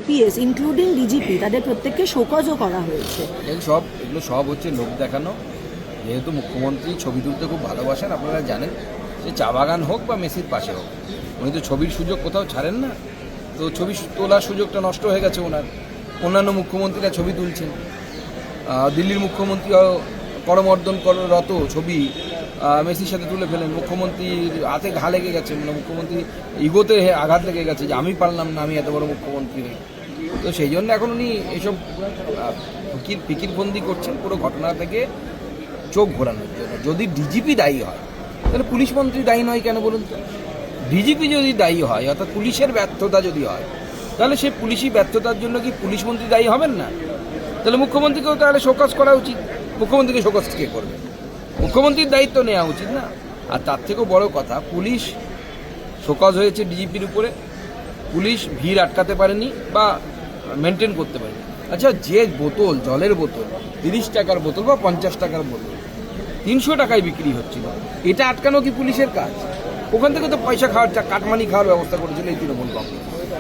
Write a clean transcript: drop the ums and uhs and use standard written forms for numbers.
IPS including DGP তাদের প্রত্যেককে শোকজও করা হয়েছে। এগুলো সব হচ্ছে লোক দেখানো। যেহেতু মুখ্যমন্ত্রী ছবি তুলতে খুব ভালোবাসেন, আপনারা জানেন, সে চা বাগান হোক বা মেসির পাশে হোক, উনি তো ছবির সুযোগ কোথাও ছাড়েন না। তো ছবি তোলার সুযোগটা নষ্ট হয়ে গেছে ওনার। অন্যান্য মুখ্যমন্ত্রীরা ছবি তুলছেন, দিল্লির মুখ্যমন্ত্রী করমর্দনরত ছবি মেসির সাথে তুলে ফেলেন। মুখ্যমন্ত্রীর হাতে ঘা লেগে গেছে, মানে মুখ্যমন্ত্রী ইগোতে আঘাত লেগে গেছে যে আমি পারলাম না, আমি এত বড় মুখ্যমন্ত্রী নেই। তো সেই জন্য এখন উনি এইসব ফিকিরবন্দি করছেন পুরো ঘটনা থেকে চোখ ঘোরানোর জন্য। যদি ডিজিপি দায়ী হয় তাহলে পুলিশ মন্ত্রী দায়ী নয় কেন বলুন তো? ডিজিপি যদি দায়ী হয়, অর্থাৎ পুলিশের ব্যর্থতা যদি হয়, তাহলে সে পুলিশি ব্যর্থতার জন্য কি পুলিশ মন্ত্রী দায়ী হবেন না? তাহলে মুখ্যমন্ত্রীকেও তাহলে শোকজ করা উচিত। মুখ্যমন্ত্রীকে শোকজ কে করবে? মুখ্যমন্ত্রীর দায়িত্ব নেওয়া উচিত না? আর তার থেকেও বড় কথা, পুলিশ শোকজ হয়েছে ডিজিপির উপরে, পুলিশ ভিড় আটকাতে পারেনি বা মেনটেন করতে পারেনি। আচ্ছা, যে বোতল, জলের বোতল 30 টাকার বোতল বা 50 টাকার বোতল 300 টাকায় বিক্রি হচ্ছিল, এটা আটকানো কি পুলিশের কাজ? ওখান থেকে তো পয়সা খাওয়ার, কাটমানি খাওয়ার ব্যবস্থা করেছিল এই তৃণমূল কংগ্রেস।